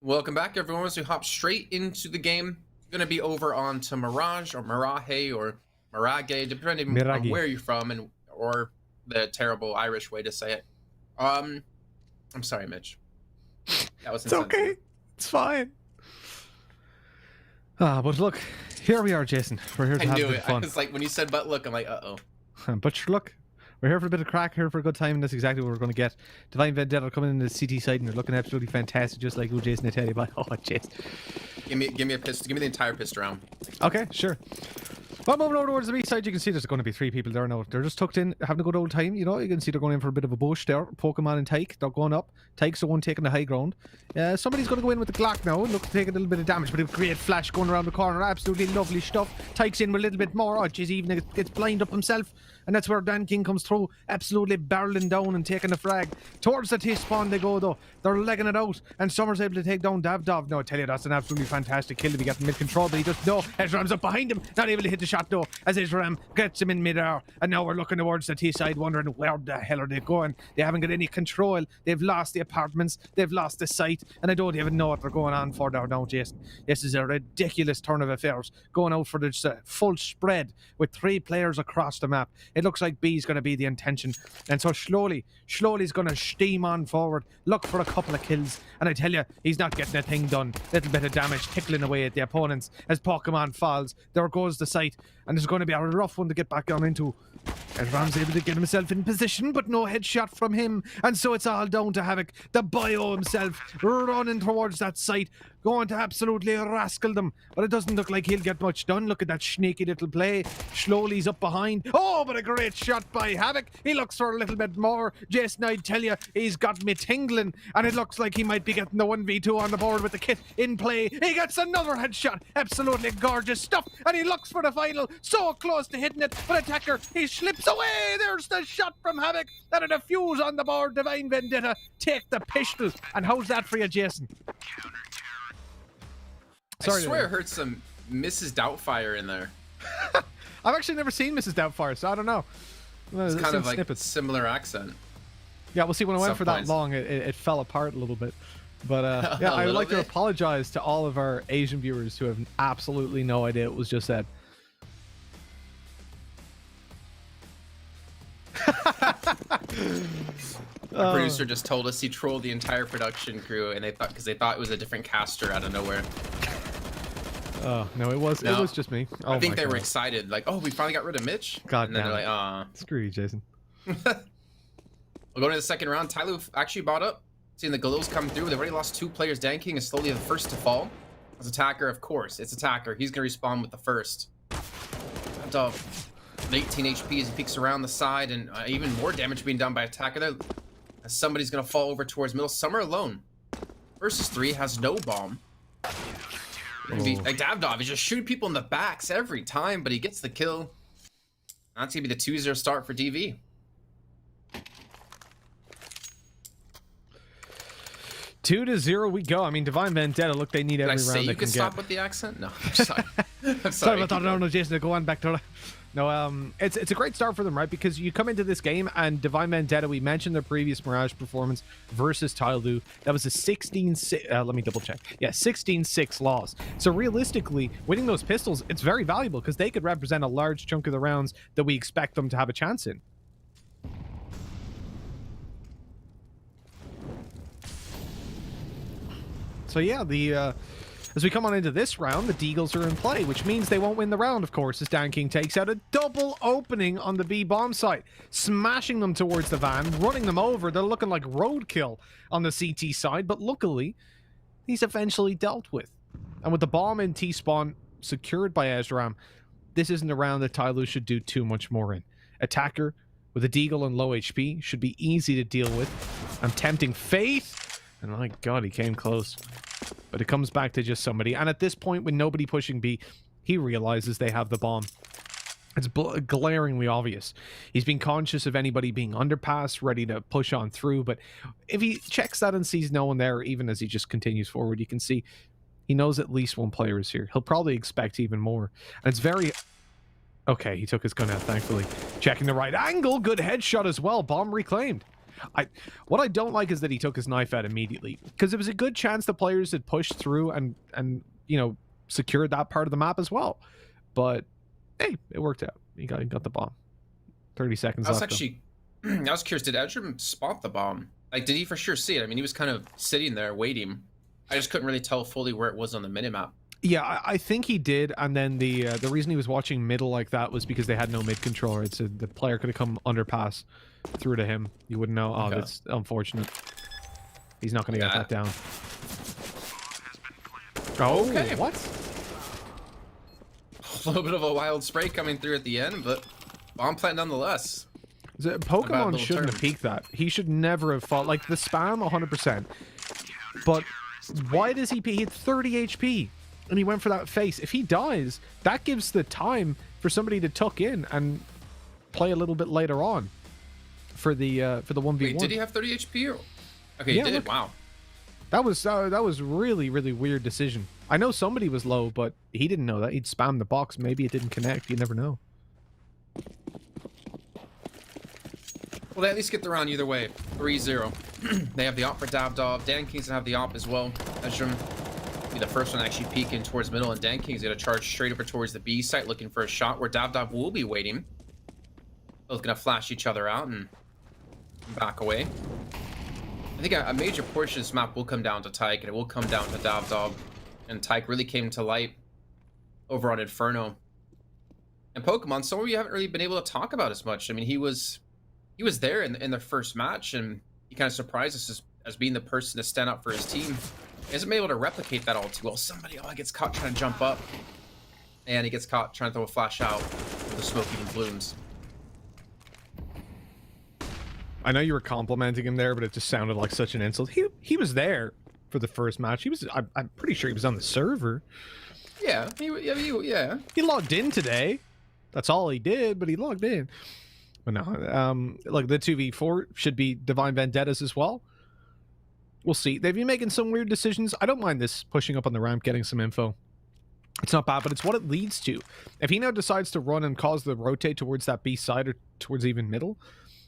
Welcome back, everyone. As we hop straight into the game, going to be over on to Mirage or Mirahe or Mirage, depending on Mirage. where you're from and or the terrible Irish way to say it. I'm sorry, Mitch. That was It's okay. It's fine. But look, here we are, Jason. We're here to I have knew a bit it. of fun. It's like when you said "but look," I'm like, But look, we're here for a bit of crack, here for a good time, and that's exactly what we're going to get. Divine Vendetta are coming into the CT side, and they're looking absolutely fantastic, just like who Jason I tell you about. Oh, Jason. Give me a pistol. Give me the entire pistol round. Okay, sure. Well, moving over towards the B side, you can see there's going to be 3 people there now. They're just tucked in, having a good old time. You know, you can see they're going in for a bit of a bush there. Pokemon and Tyke, they're going up. Tyke's the one taking the high ground. Somebody's going to go in with the Glock now and look to take a little bit of damage, but a great flash going around the corner. Absolutely lovely stuff. Tyke's in with a little bit more. Oh, jeez, even gets blind up himself. And that's where Dan King comes through, absolutely barreling down and taking the frag. Towards the T-spawn they go, though. They're legging it out, and Summer's able to take down Davdov. No, I tell you, that's an absolutely fantastic kill to be getting mid-control, but he just, no, Ezram's up behind him, not able to hit the shot, though, as Ezram gets him in mid-air. And now we're looking towards the T-side, wondering where the hell are they going? They haven't got any control. They've lost the apartments, they've lost the site, and I don't even know what they're going on for there now, Jason. This is a ridiculous turn of affairs, going out for this full spread with 3 players across the map. It looks like B's going to be the intention, and so slowly he's going to steam on forward, look for a couple of kills, and I tell you, he's not getting a thing done. Little bit of damage tickling away at the opponents as Pokemon falls. There goes the site, and it's going to be a rough one to get back on into. And Ram's able to get himself in position, but no headshot from him, and so it's all down to Havoc, the bio himself, running towards that site, going to absolutely rascal them, but it doesn't look like he'll get much done. Look at that sneaky little play. Slowly he's up behind. Oh, but a great shot by Havoc. He looks for a little bit more. Jason, I tell you, he's got me tingling, and it looks like he might be getting the 1v2 on the board with the kit in play. He gets another headshot. Absolutely gorgeous stuff, and he looks for the final. So close to hitting it, but Attacker, he slips away. There's the shot from Havoc, and a defuse on the board. Divine Vendetta take the pistol. And how's that for you, Jason? Sorry, I swear I heard some Mrs. Doubtfire in there. I've actually never seen Mrs. Doubtfire, so I don't know. It's kind of like snippets. Similar accent. Yeah, we'll see. When I went for points. that long, it fell apart a little bit. But yeah, I would like to apologize to all of our Asian viewers who have absolutely no idea what was just said. Our producer just told us he trolled the entire production crew, and they thought it was a different caster out of nowhere. Oh no, it was just me. Oh, I think they were excited, like, oh, we finally got rid of Mitch. God, and then they're like, screw you, Jason. We'll go to the second round. TYLOO actually bought up, seeing the Galils come through. They've already lost 2 players. Dan King is slowly the first to fall. As Attacker, of course, it's Attacker. He's gonna respawn with the first. At 18 HP as he peeks around the side, and even more damage being done by Attacker there. As somebody's gonna fall over towards middle. Summer alone versus 3 has no bomb. Like Davdov is just shooting people in the backs every time, but he gets the kill. That's gonna be the 2-0 start for DV. Two to 0 we go. I mean, Divine Vendetta, look, they need every round they can get. You can stop with the accent? No, I'm sorry. I'm sorry about that. No, Jason, go on back to it. No, it's a great start for them, right? Because you come into this game and Divine Vendetta, we mentioned their previous Mirage performance versus TYLOO. That was a 16-6, let me double check. Yeah, 16-6 loss. So realistically, winning those pistols, it's very valuable because they could represent a large chunk of the rounds that we expect them to have a chance in. So yeah, as we come on into this round, the Deagles are in play, which means they won't win the round, of course, as Dan King takes out a double opening on the B bomb site, smashing them towards the van, running them over. They're looking like roadkill on the CT side, but luckily, he's eventually dealt with. And with the bomb in T-spawn secured by Ezram, this isn't a round that TYLOO should do too much more in. Attacker with a Deagle and low HP should be easy to deal with. I'm tempting Faith. And my God, he came close. But it comes back to just somebody. And at this point, with nobody pushing B, he realizes they have the bomb. It's glaringly obvious. He's been conscious of anybody being underpass, ready to push on through. But if he checks that and sees no one there, even as he just continues forward, you can see he knows at least one player is here. He'll probably expect even more. And it's very... Okay, he took his gun out, thankfully. Checking the right angle. Good headshot as well. Bomb reclaimed. What I don't like is that he took his knife out immediately, because it was a good chance the players had pushed through and you know, secured that part of the map as well. But hey, it worked out. He got the bomb. 30 seconds I was left. actually, I was curious. Did Edgrim spot the bomb? Like, did he for sure see it? I mean, he was kind of sitting there waiting. I just couldn't really tell fully where it was on the minimap. Yeah, I think he did, and then the reason he was watching middle like that was because they had no mid controller. It's the player could have come underpass through to him. You wouldn't know. Oh, that's unfortunate. He's not going to get that down. Oh, okay. What? A little bit of a wild spray coming through at the end, but bomb plant nonetheless. Pokemon shouldn't have peeked that. He should never have fought. Like, the spam, 100%. But why does he peek? He had 30 HP. And he went for that face. If he dies, that gives the time for somebody to tuck in and play a little bit later on for the 1v1. Wait, did he have 30 HP? Or... Okay, he did. Look, wow. That was really, really weird decision. I know somebody was low, but he didn't know that. He'd spam the box. Maybe it didn't connect. You never know. Well, they at least get the round either way. 3-0. They have the op for Davdov. Dan King's gonna have the op as well. Ezram be the first one actually peeking towards middle, and Dan King's gonna charge straight over towards the B site looking for a shot where Davdov will be waiting. Both gonna flash each other out and back away. I think a major portion of this map will come down to Tyke, and it will come down to Davdov. And Tyke really came to light over on Inferno. And Pokemon, some of you haven't really been able to talk about as much. I mean, he was there in their first match, and he kind of surprised us as being the person to stand up for his team. He hasn't been able to replicate that all too well. Somebody, he gets caught trying to jump up, and he gets caught trying to throw a flash out with the smoke-eating blooms. I know you were complimenting him there, but it just sounded like such an insult. He was there for the first match. I'm pretty sure he was on the server. Yeah, yeah. He logged in today. That's all he did, but he logged in. But no, like the 2v4 should be Divine Vendettas as well. We'll see. They've been making some weird decisions. I don't mind this pushing up on the ramp, getting some info. It's not bad, but it's what it leads to. If he now decides to run and cause the rotate towards that B side or towards even middle,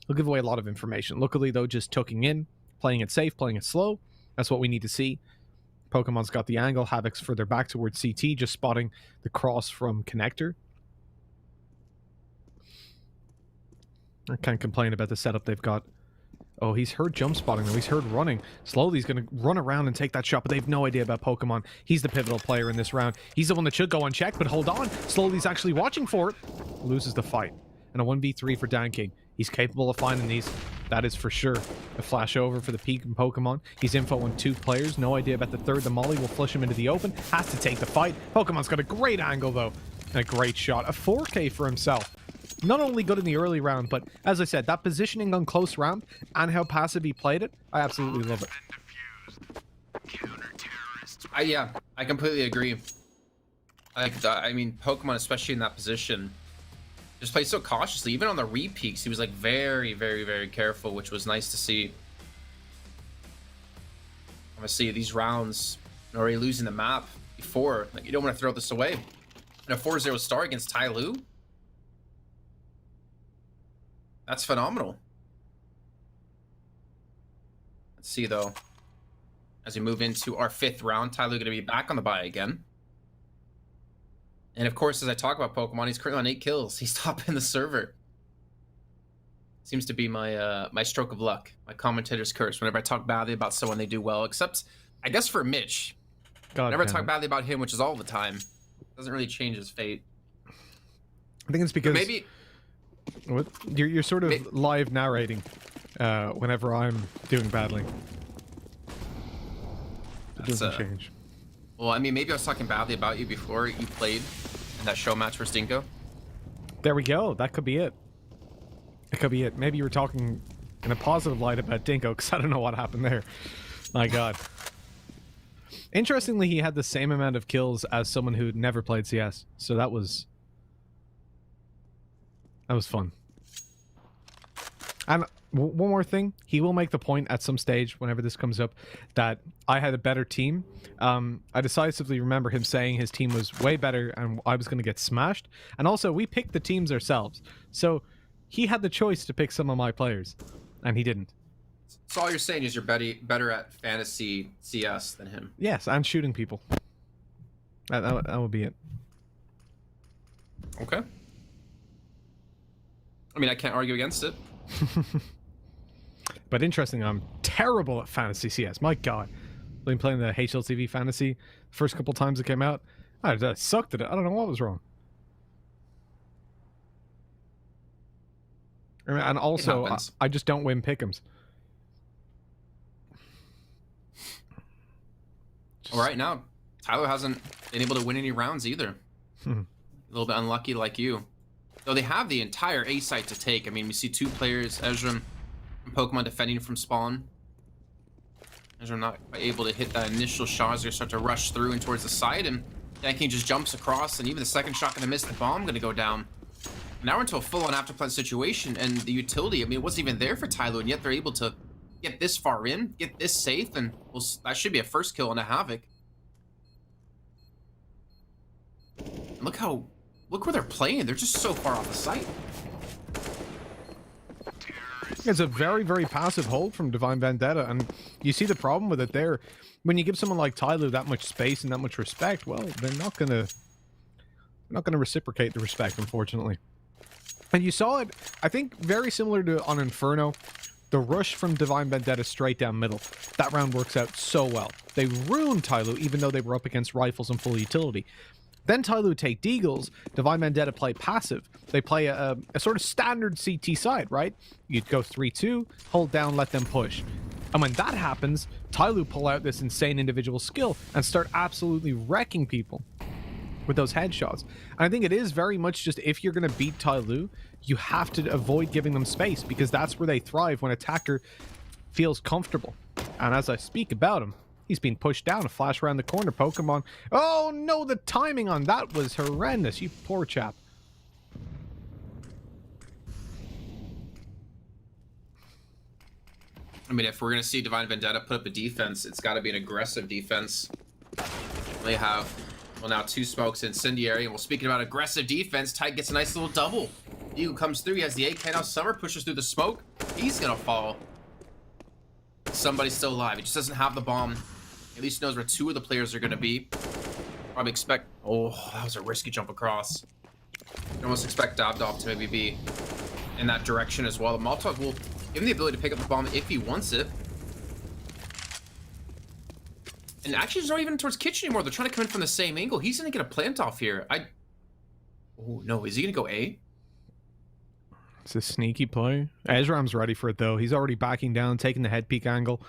he'll give away a lot of information. Luckily, though, just tucking in, playing it safe, playing it slow. That's what we need to see. Pokemon's got the angle. Havoc's further back towards CT, just spotting the cross from Connector. I can't complain about the setup they've got. Oh, he's heard jump spotting, though. He's heard running. Slowly, he's going to run around and take that shot, but they have no idea about Pokemon. He's the pivotal player in this round. He's the one that should go unchecked, but hold on. Slowly, he's actually watching for it. Loses the fight. And a 1v3 for Dan King. He's capable of finding these. That is for sure. A flash over for the peak in Pokemon. He's info on 2 players. No idea about the third. The Molly will flush him into the open. Has to take the fight. Pokemon's got a great angle, though. And a great shot. A 4K for himself. Not only good in the early round, but as I said, that positioning on close ramp and how passive he played it, I absolutely love it. Yeah, I completely agree. I mean, Pokemon, especially in that position, just plays so cautiously. Even on the re-peaks, he was like very, very, very careful, which was nice to see. Obviously, these rounds, already losing the map before, like, you don't want to throw this away. And a 4-0 star against TYLOO? That's phenomenal. Let's see, though. As we move into our 5th round, TYLOO going to be back on the bye again. And of course, as I talk about Pokemon, he's currently on 8 kills. He's top in the server. Seems to be my my stroke of luck, my commentator's curse. Whenever I talk badly about someone, they do well. Except, I guess for Mitch. Whenever I talk badly about him, which is all the time, doesn't really change his fate. I think it's because... But maybe... What? You're sort of live narrating whenever I'm doing badly. It doesn't change. Well, I mean, maybe I was talking badly about you before you played in that show match for Stinko. There we go. That could be it. It could be it. Maybe you were talking in a positive light about Dinko, because I don't know what happened there. My God. Interestingly, he had the same amount of kills as someone who'd never played CS. So that was fun. And one more thing, he will make the point at some stage whenever this comes up that I had a better team. I decisively remember him saying his team was way better and I was going to get smashed. And also, we picked the teams ourselves. So he had the choice to pick some of my players, and he didn't. So all you're saying is you're better at fantasy CS than him. Yes, and shooting people. That would be it. Okay. I mean, I can't argue against it. But interesting, I'm terrible at fantasy CS. My God. I've been playing the HLTV fantasy first couple times it came out. I sucked at it. I don't know what was wrong. And also, I just don't win pick'ems. All right, now, TYLOO hasn't been able to win any rounds either. A little bit unlucky like you. Though they have the entire A site to take. I mean, we see 2 players, Ezra and Pokemon, defending from spawn. Ezra not quite able to hit that initial shot as they start to rush through and towards the side, and Danking just jumps across, and even the second shot gonna miss, the bomb gonna go down. Now we're into a full-on afterplant situation, and the utility, I mean, it wasn't even there for TYLOO, and yet they're able to get this far in, get this safe, and that should be a first kill on a Havoc. And look where they're playing. They're just so far off the site. It's a very, very passive hold from Divine Vendetta, and you see the problem with it there. When you give someone like TYLOO that much space and that much respect, well, they're not gonna reciprocate the respect, unfortunately. And you saw it, I think, very similar to on Inferno. The rush from Divine Vendetta straight down middle. That round works out so well. They ruined TYLOO even though they were up against rifles and full utility. Then TYLOO take Deagles, Divine Vendetta play passive. They play a sort of standard CT side, right? You'd go 3-2, hold down, let them push. And when that happens, TYLOO pull out this insane individual skill and start absolutely wrecking people with those headshots. And I think it is very much just, if you're going to beat TYLOO, you have to avoid giving them space, because that's where they thrive, when attacker feels comfortable. And as I speak about him, he's being pushed down, a flash around the corner, Pokemon. Oh no, the timing on that was horrendous, you poor chap. I mean, if we're going to see Divine Vendetta put up a defense, it's got to be an aggressive defense. They have, well, now 2 smokes, Incendiary. And well, speaking about aggressive defense, Tyke gets a nice little double. Eagle comes through, he has the AK, now Summer pushes through the smoke. He's going to fall. Somebody's still alive. He just doesn't have the bomb. At least knows where 2 of the players are going to be. Probably expect... Oh, that was a risky jump across. You almost expect Dabdov to maybe be in that direction as well. The Molotov will give him the ability to pick up the bomb if he wants it. And actually, it's not even towards Kitchen anymore. They're trying to come in from the same angle. He's going to get a plant off here. Oh, no. Is he going to go A? It's a sneaky play. Ezram's ready for it, though. He's already backing down, taking the head peek angle.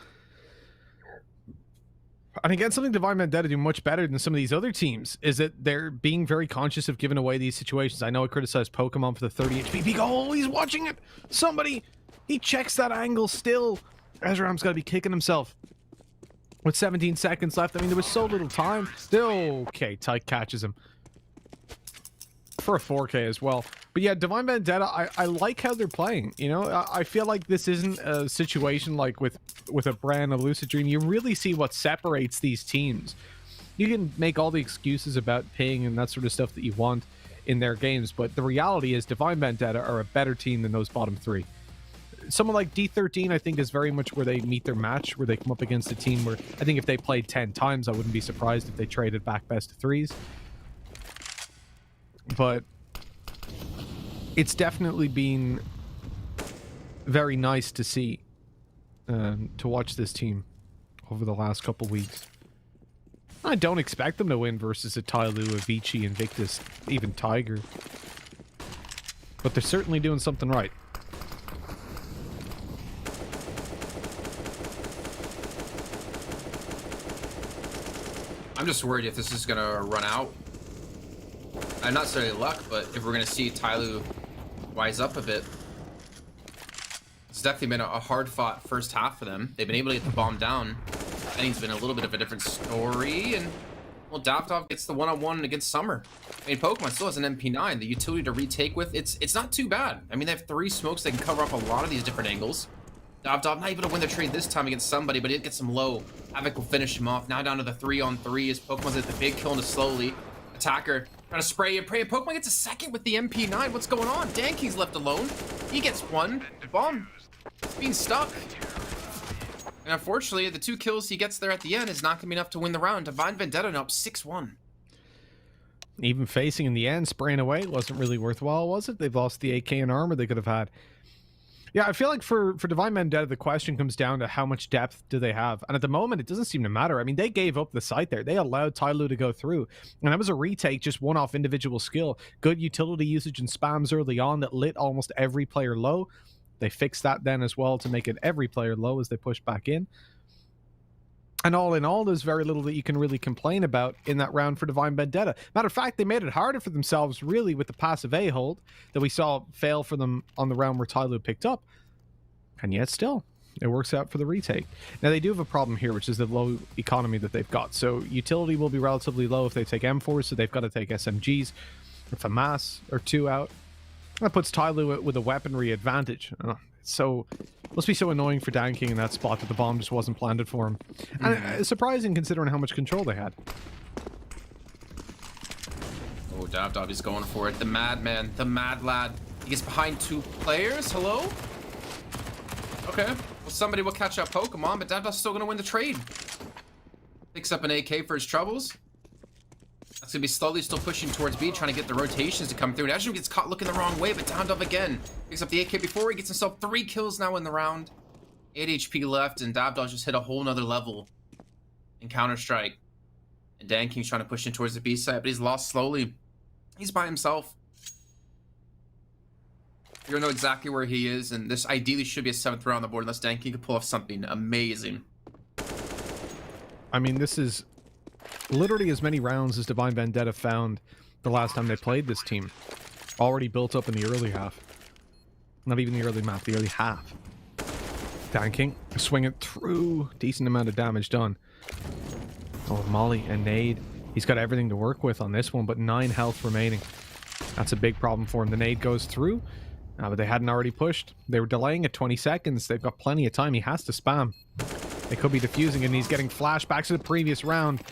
And again, something Divine Vendetta do much better than some of these other teams is that they're being very conscious of giving away these situations. I know I criticized Pokemon for the 30 HP peek. Oh, he's watching it! Somebody! He checks that angle still. Ezram's got to be kicking himself. With 17 seconds left, I mean, there was so little time. Still, okay, Tyke catches him. For a 4K as well. But yeah, Divine Vendetta, I like how they're playing. You know, I feel like this isn't a situation like with a brand of Lucid Dream. You really see what separates these teams. You can make all the excuses about ping and that sort of stuff that you want in their games, but the reality is Divine Vendetta are a better team than those bottom 3. Someone like D13, I think, is very much where they meet their match, where they come up against a team where I think if they played 10 times, I wouldn't be surprised if they traded back best of 3s. But it's definitely been very nice to see, to watch this team over the last couple weeks. I don't expect them to win versus a TYLOO, Avicii, Invictus, even Tiger. But they're certainly doing something right. I'm just worried if this is going to run out. I'm not necessarily luck, but if we're going to see TYLOO wise up a bit. It's definitely been a hard-fought first half for them. They've been able to get the bomb down. Ending's been a little bit of a different story, and well, Dabdov gets the one-on-one against Summer. I mean, Pokemon still has an MP9. The utility to retake with, it's not too bad. I mean, they have 3 smokes. They can cover up a lot of these different angles. Dabdov not able to win the trade this time against somebody, but it gets him low. Havoc will finish him off. Now down to the 3-on-3 as Pokemon's at the big kill into slowly. Attacker trying to spray and pray, and Pokemon gets a second with the MP9. What's going on? Danking's left alone. He gets one. Bomb being stuck. And unfortunately, the 2 kills he gets there at the end is not going to be enough to win the round. Divine Vendetta now up 6-1. Even facing in the end, spraying away wasn't really worthwhile, was it? They've lost the AK and armor they could have had. Yeah, I feel like for Divine Vendetta, the question comes down to how much depth do they have. And at the moment, it doesn't seem to matter. I mean, they gave up the site there. They allowed TYLOO to go through. And that was a retake, just one-off individual skill. Good utility usage and spams early on that lit almost every player low. They fixed that then as well to make it every player low as they pushed back in. And all in all, there's very little that you can really complain about in that round for Divine Vendetta. Matter of fact, they made it harder for themselves, really, with the passive A hold that we saw fail for them on the round where TYLOO picked up. And yet still, it works out for the retake. Now, they do have a problem here, which is the low economy that they've got. So utility will be relatively low if they take M4s, so they've got to take SMGs, or FAMAS, or 2 out. That puts TYLOO with a weaponry advantage. So must be so annoying for Danking in that spot that the bomb just wasn't planted for him. And surprising considering how much control they had. Oh, Dav is going for it. The madman, the mad lad. He gets behind 2 players. Hello? Okay. Well, somebody will catch up Pokemon, but Dav's still going to win the trade. Picks up an AK for his troubles. That's going to be slowly still pushing towards B, trying to get the rotations to come through. And Ezreal gets caught looking the wrong way, but Dav again. Picks up the AK before he gets himself 3 kills now in the round. 8 HP left, and Dav just hit a whole nother level in Counter-Strike. And Danking's trying to push in towards the B side, but he's lost slowly. He's by himself. You don't know exactly where he is, and this ideally should be a 7th round on the board unless Danking could pull off something amazing. I mean, this is literally as many rounds as Divine Vendetta found the last time they played this team. Already built up in the early half. Not even the early map, the early half. Danking, swing it through. Decent amount of damage done. Oh, Molly and Nade. He's got everything to work with on this one, but 9 health remaining. That's a big problem for him. The nade goes through, but they hadn't already pushed. They were delaying it 20 seconds. They've got plenty of time. He has to spam. They could be defusing, and he's getting flashbacks to the previous round.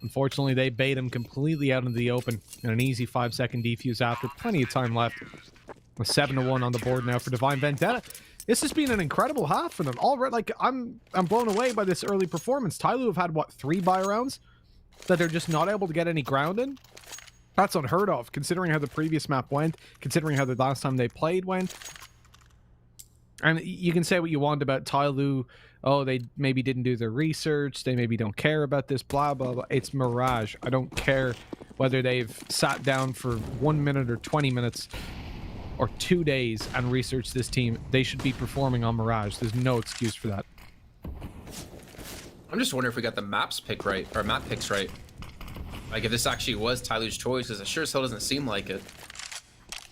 Unfortunately, they bait him completely out into the open, and an easy 5-second defuse after. Plenty of time left. A 7-1 on the board now for Divine Vendetta. This has been an incredible half for them. Already, like, I'm blown away by this early performance. TYLOO have had, what, 3 buy rounds that they're just not able to get any ground in? That's unheard of, considering how the previous map went, considering how the last time they played went. And you can say what you want about TYLOO. Oh, they maybe didn't do their research. They maybe don't care about this, blah, blah, blah. It's Mirage. I don't care whether they've sat down for 1 minute or 20 minutes or 2 days and researched this team. They should be performing on Mirage. There's no excuse for that. I'm just wondering if we got the maps pick right, or map picks right. Like, if this actually was TYLOO's choice, because it sure as hell doesn't seem like it.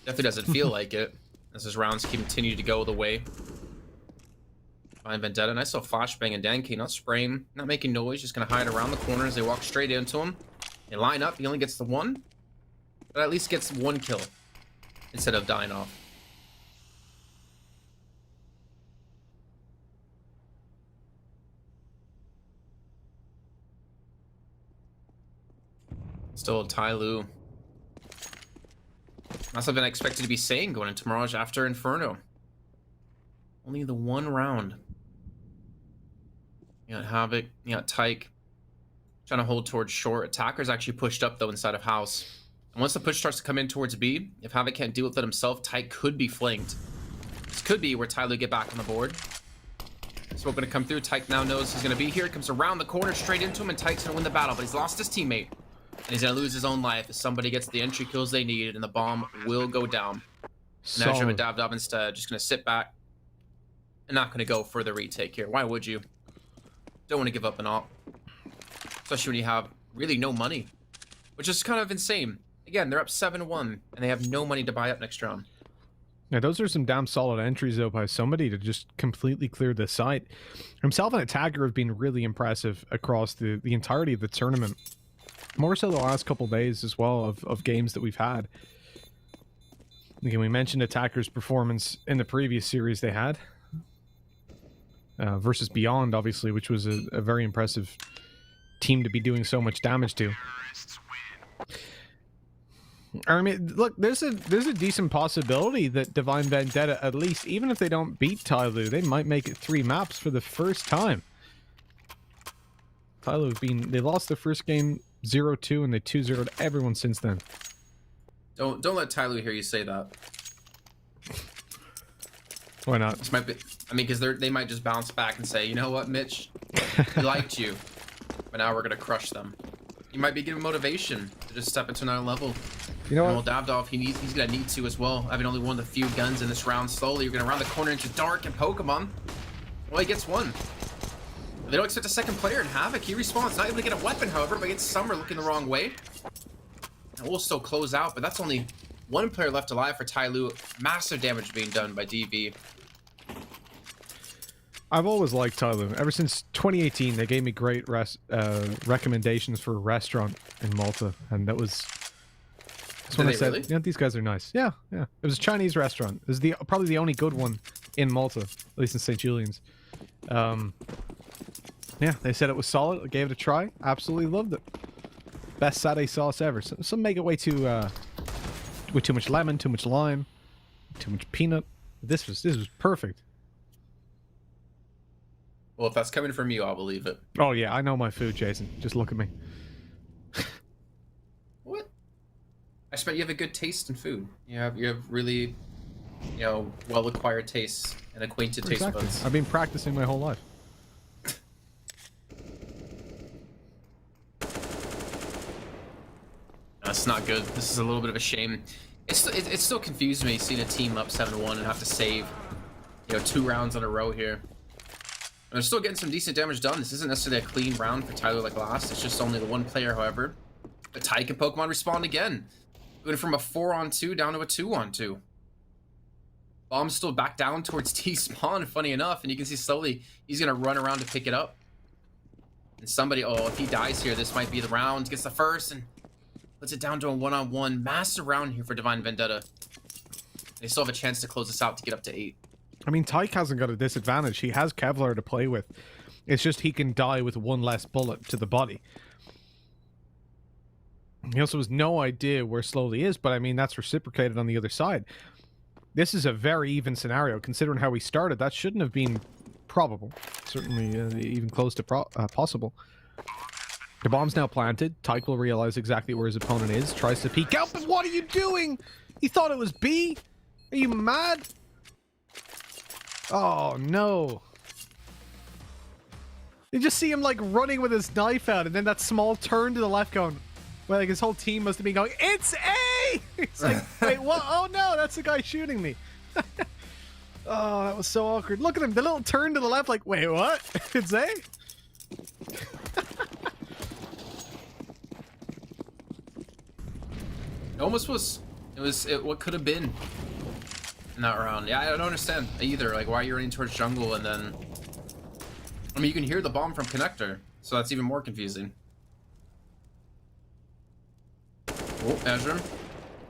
Definitely doesn't feel like it, as his rounds continue to go the way. Fine Vendetta, nice little flashbang and Danky, not spraying, not making noise, just gonna hide around the corners. They walk straight into him. They line up, he only gets the 1, but at least gets 1 kill instead of dying off. Still TYLOO. Must have been expected to be sane going into Mirage after Inferno. Only the 1 round. You got Havoc, you got Tyke. Trying to hold towards short. Attacker's actually pushed up though inside of house. And once the push starts to come in towards B, if Havoc can't deal with it himself, Tyke could be flanked. This could be where TYLOO get back on the board. Smoke gonna come through. Tyke now knows he's gonna be here. Comes around the corner straight into him, and Tyke's gonna win the battle, but he's lost his teammate. And he's gonna lose his own life if somebody gets the entry kills they need, and the bomb will go down. And Azure with Dav instead, just gonna sit back and not gonna go for the retake here. Why would you? Don't want to give up an op, especially when you have really no money, which is kind of insane. Again, they're up 7-1, and they have no money to buy up next round. Yeah, those are some damn solid entries, though, by somebody to just completely clear the site. Himself and Attacker have been really impressive across the entirety of the tournament. More so the last couple days as well of games that we've had. Again, we mentioned Attacker's performance in the previous series they had. Versus Beyond, obviously, which was a very impressive team to be doing so much damage to. I mean, look, there's a decent possibility that Divine Vendetta, at least, even if they don't beat TYLOO, they might make it 3 maps for the first time. TYLOO have been, they lost their first game 0-2 and they 2-0'd everyone since then. Don't let TYLOO hear you say that. Why not? This might be, I mean, because they might just bounce back and say, you know what, Mitch, we liked you, but now we're gonna crush them. You might be given motivation to just step into another level. You know and what? well, Davidoff, he's gonna need to as well. Having only one of the few guns in this round, slowly you're gonna round the corner into Dark and Pokemon. Well, he gets one. They don't expect a second player in Havoc. He respawns, not able to get a weapon, however, but gets Summer looking the wrong way. And we'll still close out, but that's only one player left alive for TYLOO. Massive damage being done by DV. I've always liked TYLOO. Ever since 2018, they gave me great recommendations for a restaurant in Malta, and that was. That's when I said, really? yeah, these guys are nice. Yeah, yeah. It was a Chinese restaurant. It was probably the only good one in Malta, at least in St. Julian's. Yeah, they said it was solid. I gave it a try. Absolutely loved it. Best satay sauce ever. Some make it way too with too much lemon, too much lime, too much peanut. This was perfect. Well, if that's coming from you, I'll believe it. Oh yeah, I know my food, Jason. Just look at me. What? I expect you have a good taste in food. You have really, you know, well-acquired tastes and acquainted taste buds. I've been practicing my whole life. That's not good. This is a little bit of a shame. It still confused me seeing a team up 7-1 and have to save, you know, 2 rounds in a row here. And they're still getting some decent damage done. This isn't necessarily a clean round for TYLOO like last. It's just only the one player, however. But Tyke and Pokemon respawn again. Going from a 4-on-2 down to a 2-on-2. Bomb's still back down towards T-spawn, funny enough. And you can see slowly he's going to run around to pick it up. And somebody, oh, if he dies here, this might be the round. Gets the first and puts it down to a 1-on-1. Massive round here for Divine Vendetta. They still have a chance to close this out to get up to 8. I mean, Tyke hasn't got a disadvantage. He has Kevlar to play with. It's just he can die with one less bullet to the body. He also has no idea where Slowly is, but I mean, that's reciprocated on the other side. This is a very even scenario. Considering how we started, that shouldn't have been probable. Certainly even close to possible. The bomb's now planted. Tyke will realize exactly where his opponent is. Tries to peek out, but what are you doing? He thought it was B? Are you mad? Oh, no. You just see him, like, running with his knife out, and then that small turn to the left going... Well, like, his whole team must have been going, it's A! He's like, wait, what? Oh, no, that's the guy shooting me. Oh, that was so awkward. Look at him, the little turn to the left, like, wait, what? It's A? It almost was. What could have been in that round. Yeah, I don't understand either. Like, why are you running towards jungle and then... I mean, you can hear the bomb from connector, so that's even more confusing. Oh, Ezra.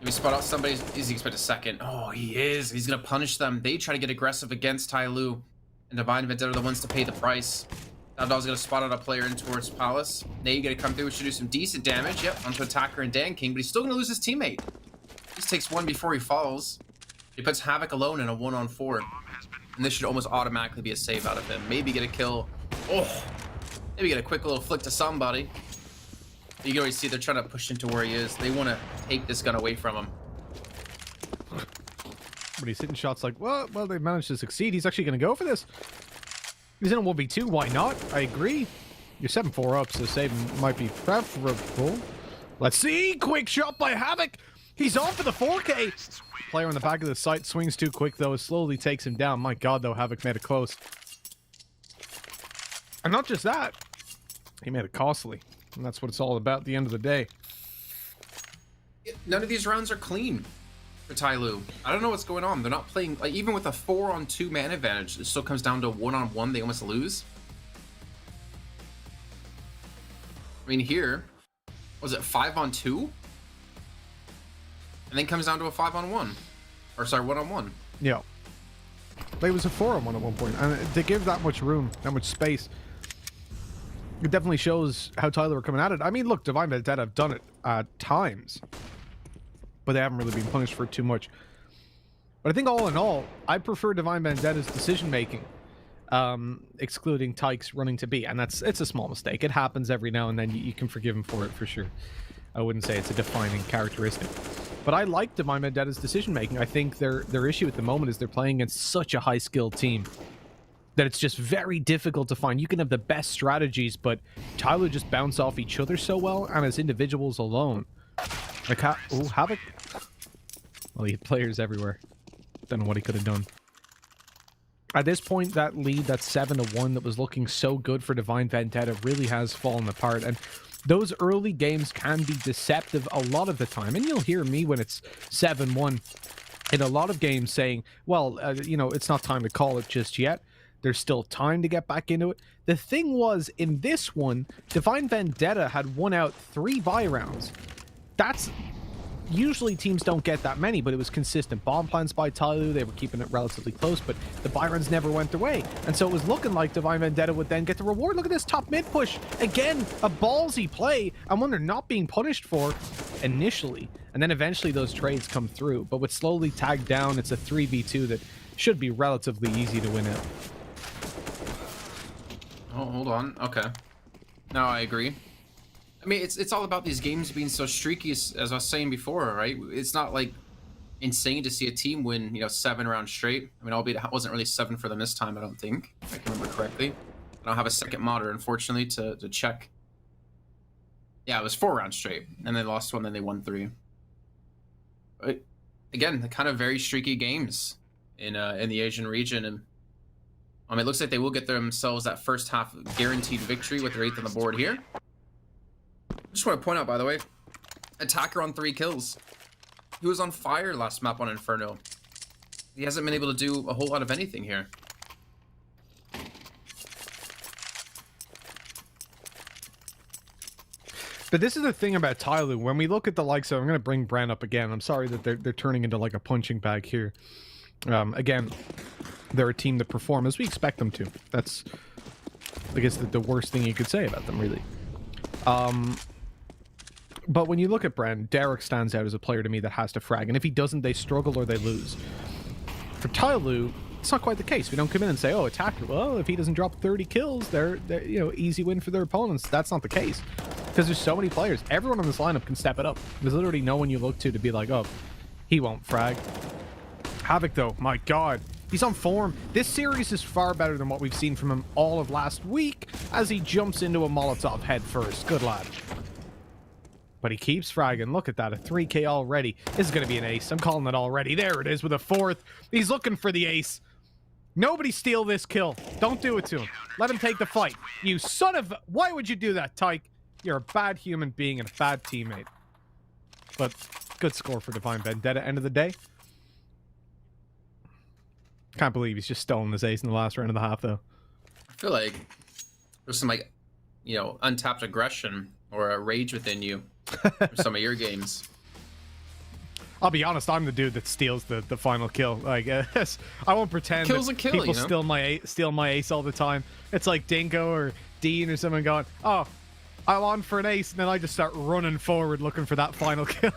Maybe spot out somebody. Is he expect a second? Oh, he is. He's gonna punish them. They try to get aggressive against TYLOO, and Divine Vendetta are the ones to pay the price. Dog's gonna spot out a player in towards Palace. Nate gonna come through, which should do some decent damage. Yep, onto Attacker and Dan King, but he's still gonna lose his teammate. Just takes one before he falls. He puts Havoc alone in a 1-on-4. And this should almost automatically be a save out of him. Maybe get a kill. Oh, maybe get a quick little flick to somebody. You can always see they're trying to push into where he is. They want to take this gun away from him. But he's hitting shots like, well, they managed to succeed. He's actually going to go for this. He's in a 1v2. Why not? I agree. You're 7-4 up, so saving might be preferable. Let's see. Quick shot by Havoc. He's on for the 4K. Player on the back of the site swings too quick, though. It slowly takes him down. My God, though, Havoc made it close. And not just that. He made it costly. And that's what it's all about at the end of the day. None of these rounds are clean for TYLOO. I don't know what's going on. They're not playing... Like, even with a 4-on-2 man advantage, it still comes down to 1-on-1. They almost lose. I mean, here... Was it 5-on-2? And then comes down to a 5-on-1. Or, sorry, 1-on-1. Yeah. It was a 4-on-1 at one point. And to give that much room, that much space... It definitely shows how TYLOO are coming at it. I mean, look, Divine Vendetta have done it at times. But they haven't really been punished for it too much. But I think all in all, I prefer Divine Vendetta's decision-making. excluding Tykes running to B, and it's a small mistake. It happens every now and then. You can forgive him for it for sure. I wouldn't say it's a defining characteristic. But I like Divine Vendetta's decision making. I think their issue at the moment is they're playing against such a high skilled team that it's just very difficult to find. You can have the best strategies, but TYLOO just bounce off each other so well, and as individuals alone. Like, Havoc. Well, he had players everywhere. Don't know what he could have done. At this point, that lead, that 7-1 that was looking so good for Divine Vendetta really has fallen apart. And those early games can be deceptive a lot of the time. And you'll hear me when it's 7-1 in a lot of games saying, well, you know, it's not time to call it just yet. There's still time to get back into it. The thing was, in this one, Divine Vendetta had won out 3 buy rounds. That's... Usually teams don't get that many, but it was consistent bomb plans by TYLOO. They were keeping it relatively close, but the buy runs never went their way. And so it was looking like Divine Vendetta would then get the reward. Look at this top mid push. Again, a ballsy play, and one they're not being punished for initially. And then eventually those trades come through. But with slowly tagged down, it's a 3v2 that should be relatively easy to win out. Oh, hold on. Okay. No, I agree. I mean, it's all about these games being so streaky, as I was saying before, right? It's not like insane to see a team win, you know, 7 rounds straight. I mean, albeit it wasn't really 7 for them this time, I don't think, if I can remember correctly. I don't have a second monitor, unfortunately, to check. Yeah, it was 4 rounds straight, and they lost 1, then they won 3. But again, the kind of very streaky games in the Asian region, and it looks like they will get themselves that first half guaranteed victory with their 8th on the board here. Just want to point out, by the way, Attacker on 3 kills. He was on fire last map on Inferno. He hasn't been able to do a whole lot of anything here. But this is the thing about TYLOO. When we look at the likes of... I'm going to bring Brand up again. I'm sorry that they're turning into like a punching bag here. Again, they're a team that perform as we expect them to. That's, I guess, the worst thing you could say about them, really. But when you look at Brand, Derek stands out as a player to me that has to frag. And if he doesn't, they struggle or they lose. For TYLOO, it's not quite the case. We don't come in and say, oh, Attacker, well, if he doesn't drop 30 kills, they're you know, easy win for their opponents. That's not the case. Because there's so many players. Everyone on this lineup can step it up. There's literally no one you look to be like, oh, he won't frag. Havoc, though, my god. He's on form. This series is far better than what we've seen from him all of last week as he jumps into a Molotov head first. Good lad. But he keeps fragging. Look at that, a 3k already. This is going to be an ace. I'm calling it already. There it is with a 4th. He's looking for the ace. Nobody steal this kill. Don't do it to him. Let him take the fight. You son of... Why would you do that, Tyke? You're a bad human being and a bad teammate. But good score for Divine Vendetta, end of the day. Can't believe he's just stolen his ace in the last round and a half, though. I feel like there's some, like, you know, untapped aggression or a rage within you for some of your games. I'll be honest, I'm the dude that steals the final kill. Like, I won't pretend Kill's a kill, people you know? steal my ace all the time. It's like Dingo or Dean or someone going, oh, I'm on for an ace, and then I just start running forward looking for that final kill.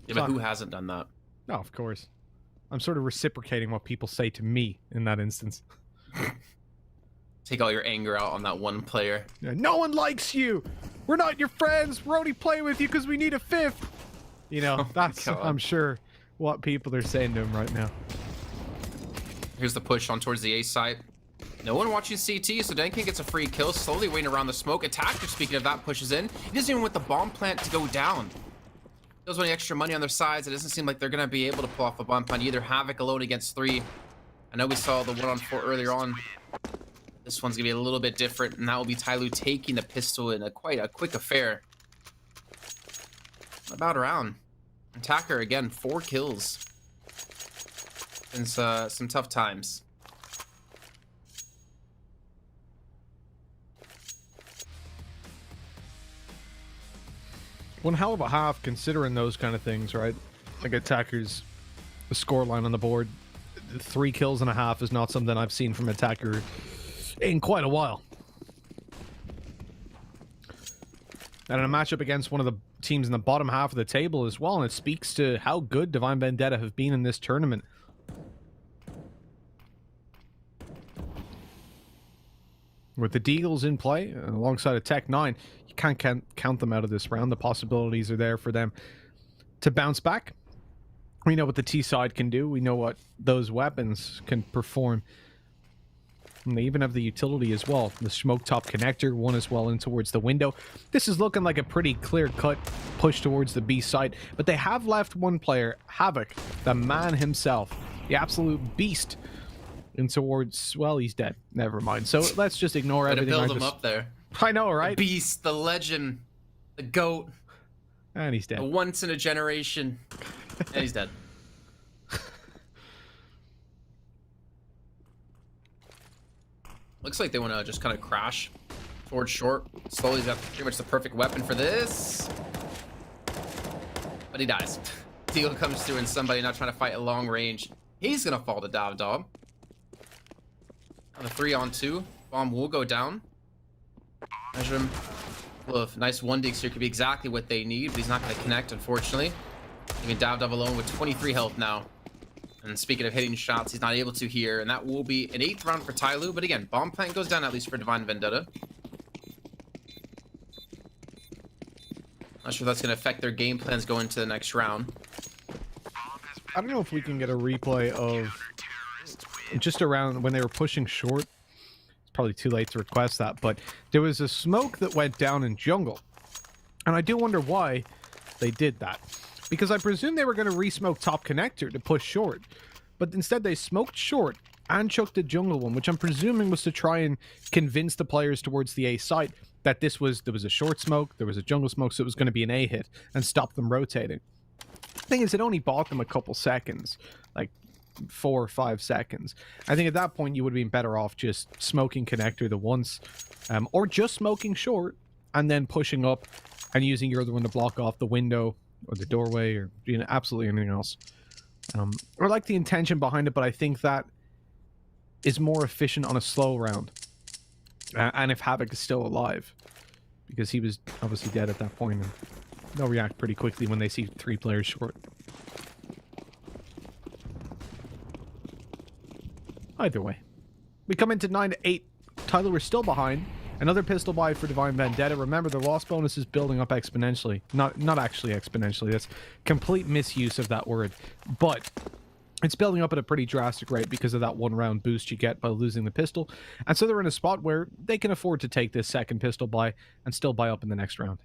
Yeah, but who hasn't done that? No, of course. I'm sort of reciprocating what people say to me in that instance. Take all your anger out on that one player. Yeah, no one likes you! We're not your friends! We're only playing with you because we need a 5th! You know, that's, I'm sure, what people are saying to him right now. Here's the push on towards the A site. No one watching CT, so Denkin gets a free kill, slowly waiting around the smoke. Attacker, speaking of that, pushes in. He doesn't even want the bomb plant to go down. Does want extra money on their sides. It doesn't seem like they're going to be able to pull off a bomb plant either. Havoc alone against 3. I know we saw the 1-on-4 earlier on. This one's going to be a little bit different, and that will be TYLOO taking the pistol in quite a quick affair. About around. Attacker, again, 4 kills. Since some tough times. One hell of a half considering those kind of things, right? Like Attacker's the scoreline on the board. 3 kills and a half is not something I've seen from Attacker in quite a while. And in a matchup against one of the teams in the bottom half of the table as well, and it speaks to how good Divine Vendetta have been in this tournament. With the Deagles in play, alongside a Tech 9, you can't count them out of this round. The possibilities are there for them to bounce back. We know what the T side can do. We know what those weapons can perform. And they even have the utility as well. The smoke top connector, one as well in towards the window. This is looking like a pretty clear-cut push towards the B side. But they have left one player, Havoc, the man himself, the absolute beast, in towards, well, he's dead. Never mind. So let's just ignore everything. Build him up there. I know, right? The beast, the legend, the GOAT. And he's dead. The once in a generation. And he's dead. Looks like they want to just kind of crash towards short. Slowly's got pretty much the perfect weapon for this. But he dies. Deal comes through and somebody not trying to fight at long range. He's going to fall to Davdov. On a 3-on-2. Bomb will go down. Measure him. Nice 1-digs here could be exactly what they need, but he's not going to connect, unfortunately. Even Davdov alone with 23 health now. And speaking of hitting shots, he's not able to here, and that will be an 8th round for TYLOO. But again, bomb plant goes down at least for Divine Vendetta. Not sure if that's going to affect their game plans going into the next round. I don't know if we can get a replay of just around when they were pushing short. It's probably too late to request that, but there was a smoke that went down in jungle. And I do wonder why they did that. Because I presume they were going to re-smoke top connector to push short. But instead they smoked short and chucked the jungle one, which I'm presuming was to try and convince the players towards the A site that there was a short smoke, there was a jungle smoke, so it was going to be an A hit and stop them rotating. The thing is, it only bought them a couple seconds, like 4 or 5 seconds. I think at that point you would have been better off just smoking connector the once, or just smoking short and then pushing up and using your other one to block off the window or the doorway, or absolutely anything else. I like the intention behind it, but I think that is more efficient on a slow round. And if Havoc is still alive, because he was obviously dead at that point, and they'll react pretty quickly when they see 3 players short. Either way, we come into 9-8. TYLOO are still behind. Another pistol buy for Divine Vendetta. Remember, the loss bonus is building up exponentially. Not actually exponentially. That's complete misuse of that word. But it's building up at a pretty drastic rate because of that 1-round boost you get by losing the pistol. And so they're in a spot where they can afford to take this second pistol buy and still buy up in the next round.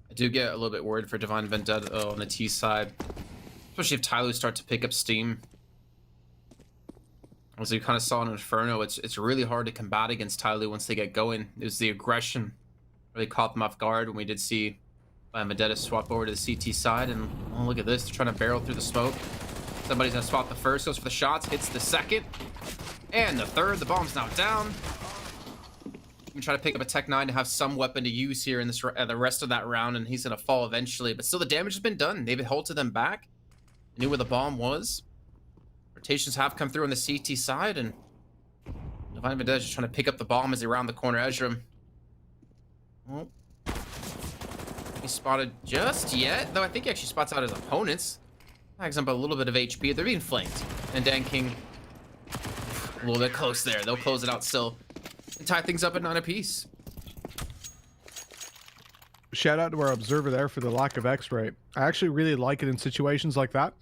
I do get a little bit worried for Divine Vendetta on the T side. Especially if TYLOO start to pick up steam. As we kind of saw in Inferno, it's really hard to combat against TYLOO once they get going. It was the aggression really caught them off guard when we did see Vendetta swap over to the CT side. And oh, look at this, they're trying to barrel through the smoke. Somebody's gonna spot the first, goes for the shots, hits the second, and the third. The bomb's now down. We can try to pick up a Tech 9 to have some weapon to use here in this the rest of that round, and he's gonna fall eventually. But still, the damage has been done. They've halted them back. Knew where the bomb was. Rotations have come through on the CT side, and Divine Vendetta is just trying to pick up the bomb as they round the corner. Ezra. Oh. He spotted just yet, though I think he actually spots out his opponents. Tags up a little bit of HP. They're being flanked. And Dan King a little bit close there. They'll close it out still and tie things up at 9 apiece. Shout out to our observer there for the lack of X-ray. I actually really like it in situations like that.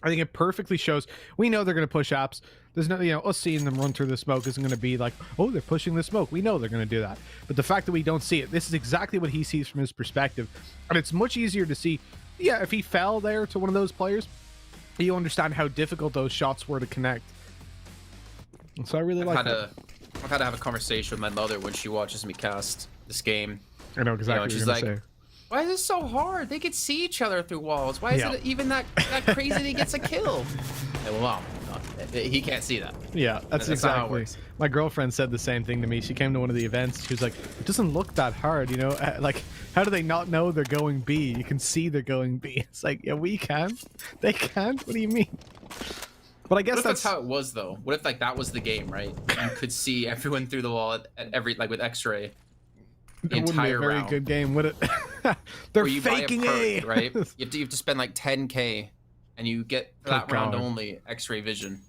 I think it perfectly shows, we know they're going to push apps. There's no, us seeing them run through the smoke isn't going to be like, oh, they're pushing the smoke. We know they're going to do that. But the fact that we don't see it, this is exactly what he sees from his perspective. And it's much easier to see, yeah, if he fell there to one of those players, you understand how difficult those shots were to connect. And so I really like that. I've had to have a conversation with my mother when she watches me cast this game. I know exactly what she's you're like, going to say. Why is this so hard? They could see each other through walls. Why is it even that crazy that he gets a kill? Well, no, he can't see that. Yeah, that's exactly how it exactly. works. My girlfriend said the same thing to me. She came to one of the events. She was like, it doesn't look that hard, you know? Like, how do they not know they're going B? You can see they're going B. It's like, yeah, we can. They can't? What do you mean? But I guess that's how it was, though. What if, like, that was the game, right? You could see everyone through the wall at every, like, with X-ray. The wouldn't be a very good game, would it? They're faking perk, A, right? You have to spend like 10K and you get for that round only X-ray vision.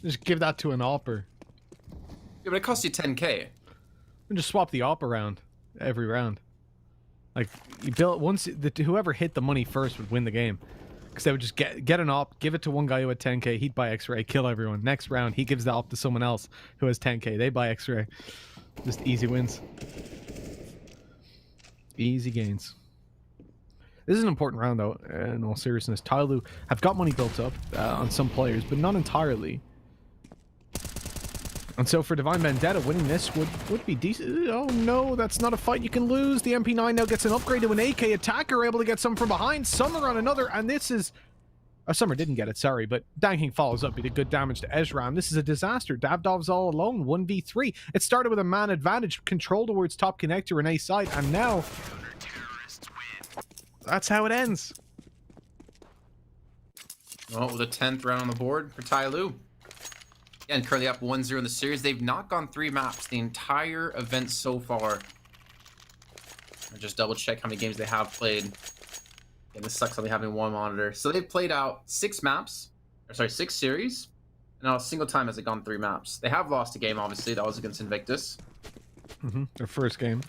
Just give that to an opper. Yeah, but it costs you 10K. And just swap the op around every round. Like, you build once whoever hit the money first would win the game. Because they would just get an op, give it to one guy who had 10K, he'd buy X-ray, kill everyone. Next round, he gives the op to someone else who has 10K, they buy X-ray. Just easy wins. Easy gains. This is an important round, though, in all seriousness. TYLOO have got money built up on some players, but not entirely. And so for Divine Vendetta, winning this would be decent. Oh no, that's not a fight you can lose. The MP9 now gets an upgrade to an AK attacker, able to get some from behind. Summer on another, and this is... Summer didn't get it, sorry, but Danking follows up. He did good damage to Ezram. This is a disaster. Davdov's all alone, 1v3. It started with a man advantage, control towards top connector and A side, and now... That's how it ends. Well, with a 10th round on the board for TYLOO. And currently up 1-0 in the series. They've not gone 3 maps the entire event so far. I'll just double check how many games they have played. And this sucks only having one monitor. So they've played out 6 maps. Or sorry, 6 series. And not a single time has they gone 3 maps. They have lost a game, obviously. That was against Invictus. Their first game.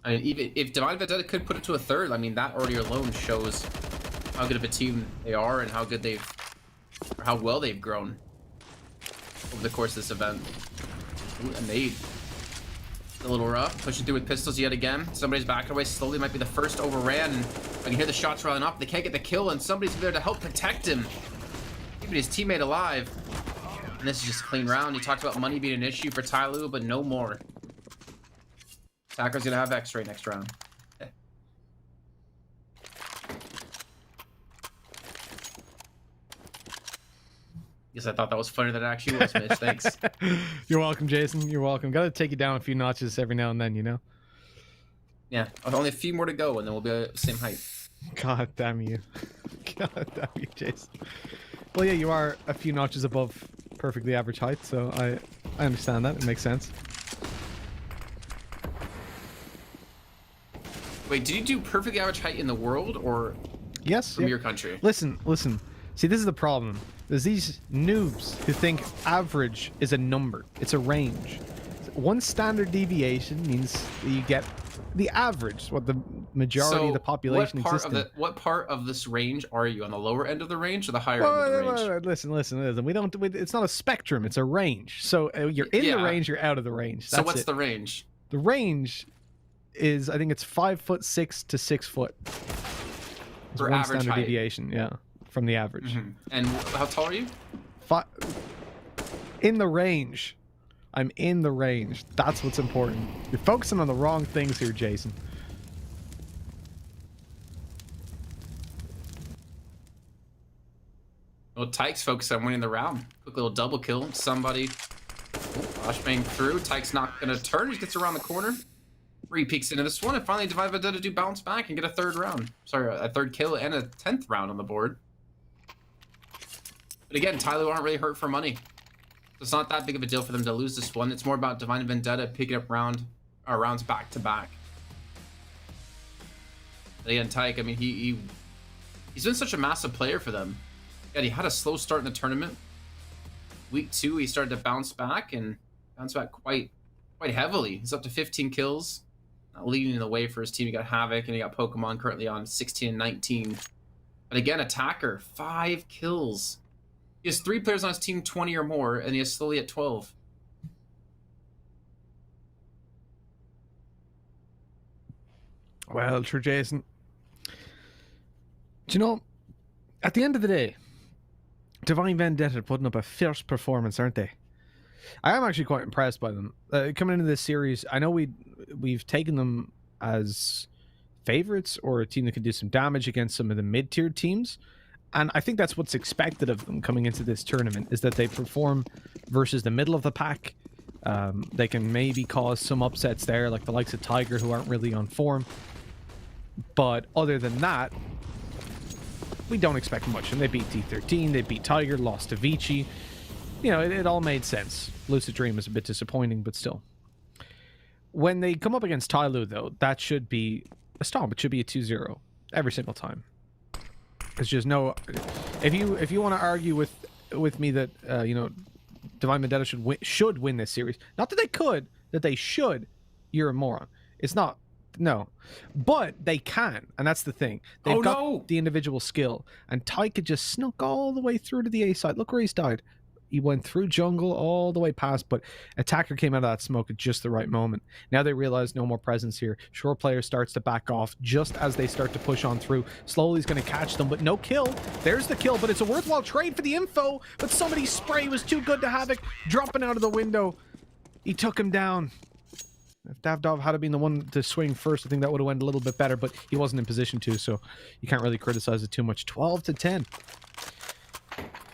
I mean, even if Divine Vendetta could put it to a 3rd, I mean, that already alone shows how good of a team they are and how good or how well they've grown over the course of this event. Ooh, a nade. A little rough, pushing through with pistols yet again. Somebody's backing away slowly, might be the first overran, and I can hear the shots rolling up. They can't get the kill, and somebody's there to help protect him. Keeping his teammate alive. And this is just a clean round. You talked about money being an issue for TYLOO, but no more. Attacker's gonna have X-ray next round. Guess I thought that was funnier than it actually was, Mitch. Thanks. You're welcome, Jason. You're welcome. Gotta take you down a few notches every now and then, you know? Yeah, only a few more to go, and then we'll be the same height. God damn you. God damn you, Jason. Well, yeah, you are a few notches above perfectly average height, so I understand that. It makes sense. Wait, did you do perfectly average height in the world, or yes, from your country? Listen. See, this is the problem. There's these noobs who think average is a number. It's a range. One standard deviation means that you get the average, what the majority of the population exists in. What part of this range are you? On the lower end of the range or the higher end of the range? Listen. It's not a spectrum. It's a range. So you're in the range, you're out of the range. So what's the range? The range is, I think it's 5'6" to 6 foot. It's for one average standard height. deviation, yeah, from the average. And how tall are you? In the range. I'm in the range. That's what's important. You're focusing on the wrong things here, Jason. Well, Tyke's focused on winning the round. Quick little double kill. Somebody flashbang through. Tyke's not going to turn. He just gets around the corner. Peeks into this one, and finally Divine Vendetta do bounce back and get a 3rd round. Sorry, a 3rd kill and a 10th round on the board. But again, TYLOO aren't really hurt for money. It's not that big of a deal for them to lose this one. It's more about Divine Vendetta picking up rounds back to back. But again, Tyke, I mean, he's been such a massive player for them. Yeah, he had a slow start in the tournament. Week 2, he started to bounce back quite heavily. He's up to 15 kills. Leading the way for his team. You got Havoc, and you got Pokemon currently on 16 and 19. But again, Attacker, 5 kills. He has 3 players on his team 20 or more, and he is slowly at 12. Well, true, Jason. Do you know, at the end of the day, Divine Vendetta are putting up a fierce performance, aren't they? I am actually quite impressed by them. Coming into this series, I know we've taken them as favorites or a team that can do some damage against some of the mid-tier teams. And I think that's what's expected of them coming into this tournament, is that they perform versus the middle of the pack. They can maybe cause some upsets there, like the likes of Tiger, who aren't really on form. But other than that, we don't expect much. And they beat D13, they beat Tiger, lost to Vici. You know, it all made sense. Lucid Dream was a bit disappointing, but still. When they come up against TYLOO, though, that should be a stomp. It should be a 2-0 every single time. It's just no. If you want to argue with me that you know, Divine Vendetta should win this series, not that they could, that they should, you're a moron. It's not. No, but they can, and that's the thing. They've got the individual skill, and Tyke just snuck all the way through to the A side. Look where he's died. He went through jungle all the way past, but Attacker came out of that smoke at just the right moment. Now they realize no more presence here. Shore player starts to back off just as they start to push on through. Slowly he's going to catch them, but no kill. There's the kill, but it's a worthwhile trade for the info, but somebody's spray was too good to Havoc. Dropping out of the window. He took him down. If Davdov had been the one to swing first, I think that would have went a little bit better, but he wasn't in position to, so you can't really criticize it too much. 12-10.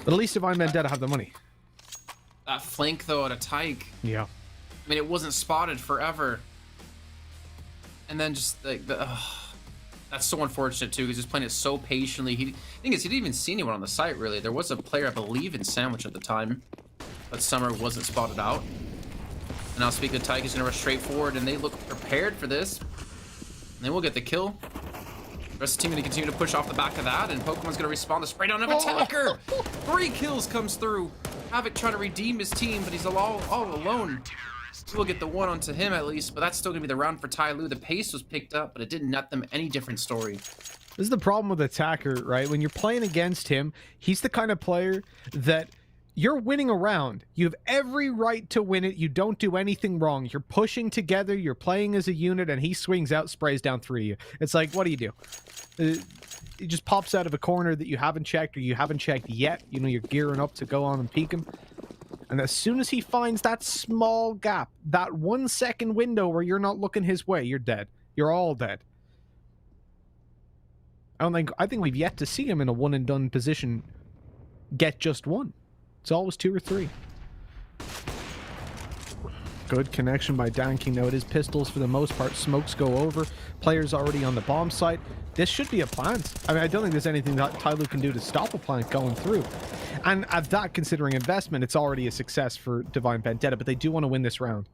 But at least Divine Vendetta have the money. That flank, though, at a Tyke. Yeah. I mean, it wasn't spotted forever. And then just like that's so unfortunate, too, because he's playing it so patiently. The thing is, he didn't even see anyone on the site, really. There was a player, I believe, in Sandwich at the time, but Summer wasn't spotted out. And now speaking of Tyke, he's going to rush straight forward, and they look prepared for this. And they will get the kill. The rest of the team going to continue to push off the back of that, and Pokemon's going to respawn the spray down of Attacker. 3 kills comes through. Havoc trying to redeem his team, but he's all alone. We'll get the one onto him at least, but that's still going to be the round for TYLOO. The pace was picked up, but it didn't net them any different story. This is the problem with Attacker, right? When you're playing against him, he's the kind of player that you're winning a round. You have every right to win it. You don't do anything wrong. You're pushing together. You're playing as a unit, and he swings out, sprays down 3 of you. It's like, what do you do? He just pops out of a corner that you haven't checked or you haven't checked yet. You know, you're gearing up to go on and peek him. And as soon as he finds that small gap, that 1 second window where you're not looking his way, you're dead. You're all dead. I think we've yet to see him in a one and done position get just one. It's always 2 or 3. Good connection by Danking. Now it is pistols for the most part. Smokes go over. Players already on the bomb site. This should be a plant. I mean, I don't think there's anything that TYLOO can do to stop a plant going through. And at that, considering investment, it's already a success for Divine Vendetta, but they do want to win this round.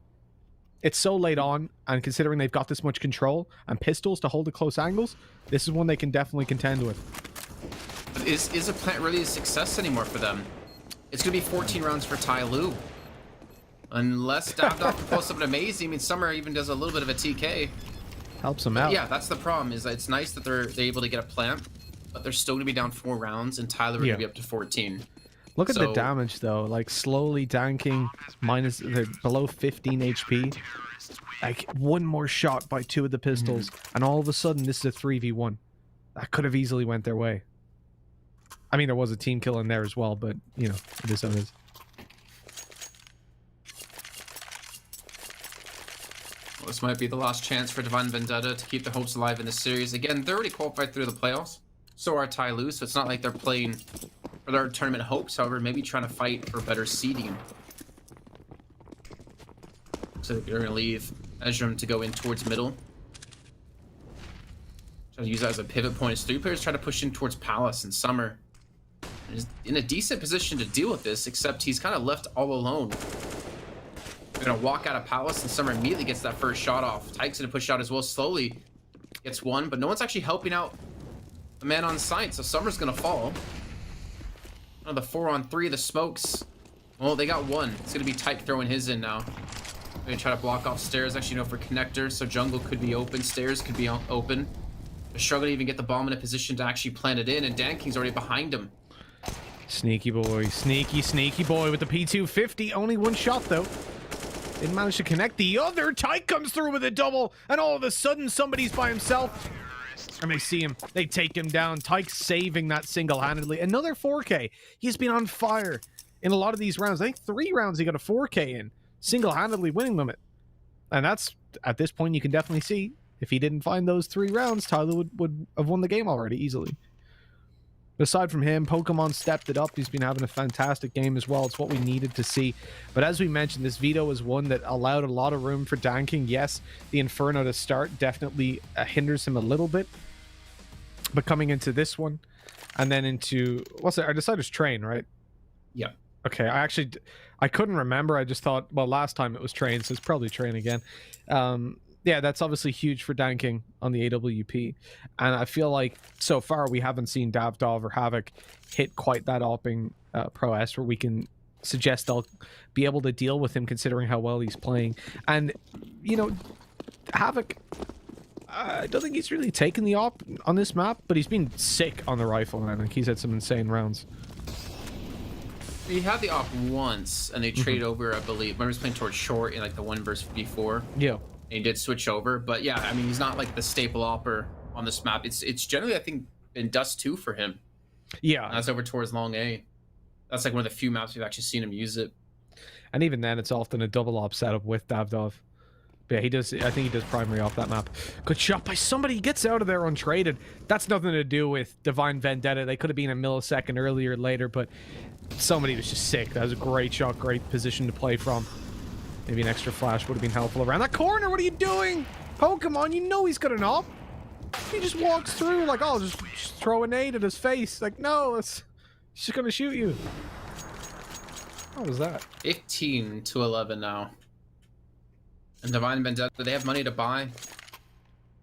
It's so late on, and considering they've got this much control and pistols to hold at close angles, this is one they can definitely contend with. But is a plant really a success anymore for them? It's going to be 14 rounds for TYLOO. Unless Davdov can pull something amazing. I mean, Summer even does a little bit of a TK. Helps them out. Yeah, that's the problem. Is that it's nice that they're able to get a plant, but they're still going to be down 4 rounds, and TYLOO are going to be up to 14. Look at the damage, though. Like, slowly Danking, minus, they're below 15 HP. Like, 1 more shot by 2 of the pistols, and all of a sudden, this is a 3v1. That could have easily went their way. I mean, there was a team kill in there as well, but, you know, it is what it is. Well, this might be the last chance for Divine Vendetta to keep their hopes alive in this series. Again, they're already qualified through the playoffs. So are TYLOO, so it's not like they're playing for their tournament hopes. However, maybe trying to fight for better seeding. So they're going to leave Ezram to go in towards middle. Try to use that as a pivot point. As 3 players try to push in towards Palace and Summer. And he's in a decent position to deal with this, except he's kind of left all alone. They're going to walk out of Palace, and Summer immediately gets that first shot off. Tyke's going to push out as well slowly. Gets 1, but no one's actually helping out the man on site, so Summer's going to fall. Another 4-on-3, the smokes. Well, they got 1. It's going to be Tyke throwing his in now. They're going to try to block off stairs. Actually, no, for connectors, so jungle could be open. Stairs could be open. They're struggling to even get the bomb in a position to actually plant it in, and Danking's already behind him. Sneaky boy. Sneaky boy with the P250. Only 1 shot, though. Didn't manage to connect. The other Tyke comes through with a double, and all of a sudden somebody's by himself. And they see him. They take him down. Tyke saving that single-handedly. Another 4K. He's been on fire in a lot of these rounds. I think 3 rounds he got a 4K in. Single-handedly winning them. And that's, at this point, you can definitely see, if he didn't find those 3 rounds, TYLOO would have won the game already, easily. But aside from him, Pokemon stepped it up. He's been having a fantastic game as well. It's what we needed to see. But as we mentioned, this veto was one that allowed a lot of room for Danking. Yes, the Inferno to start definitely hinders him a little bit. But coming into this one, and then into, what's it? Our decider's Train, right? Yeah. Okay, I couldn't remember. I just thought, well, last time it was train, so it's probably train again. Yeah, that's obviously huge for Dan King on the AWP, and I feel like so far we haven't seen Davdov or Havoc hit quite that opping prowess where we can suggest they'll be able to deal with him considering how well he's playing. And you know, Havoc, I don't think he's really taken the op on this map, but he's been sick on the rifle, and I think he's had some insane rounds. He had the op once, and they traded over, I believe. Remember, he was playing towards short in like the 1 versus 54. Yeah. And he did switch over, but yeah, I mean, he's not like the staple opper on this map. It's generally, I think, been Dust 2 for him. Yeah. And that's over towards Long A. That's like one of the few maps we've actually seen him use it. And even then, it's often a double op setup with Davdov. But yeah, he does. I think he does primary off that map. Good shot by somebody. He gets out of there untraded. That's nothing to do with Divine Vendetta. They could have been a millisecond earlier or later, but somebody was just sick. That was a great shot, great position to play from. Maybe an extra flash would have been helpful around that corner. What are you doing? Pokemon, you know he's got an op. He just walks through like, oh, just throw a nade at his face. Like, no, he's just gonna shoot you. What was that? 15 to 11 now. And Divine Vendetta, they have money to buy.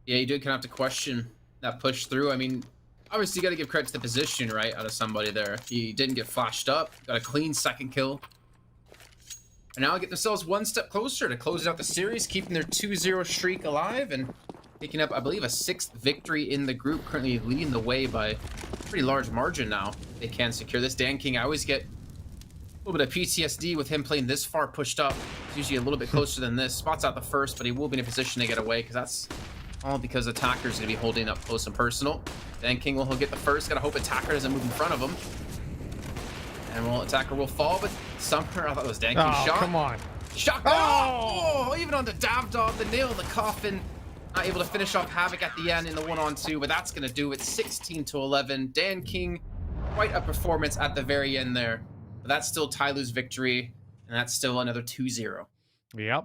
Yeah, you do kind of have to question that push through. I mean, obviously you got to give credit to the position, right, out of somebody there. He didn't get flashed up. Got a clean second kill. And now get themselves one step closer to closing out the series, keeping their 2-0 streak alive, and picking up, I believe, a 6th victory in the group, currently leading the way by a pretty large margin now. They can secure this. Dan King, I always get a little bit of PTSD with him playing this far pushed up. He's usually a little bit closer than this. Spots out the first, but he will be in a position to get away, because that's all because Attacker's going to be holding up close and personal. Dan King will get the first. Got to hope Attacker doesn't move in front of him. And Attacker will fall, but somewhere, I thought it was Dan King's shot. Come on. Shotgun! Oh, even on the Davdov, the nail in the coffin. Not able to finish off Havoc at the end in the 1-on-2, but that's going to do it. 16 to 11. Dan King, quite a performance at the very end there. But that's still TYLOO's victory, and that's still another 2-0. Yep.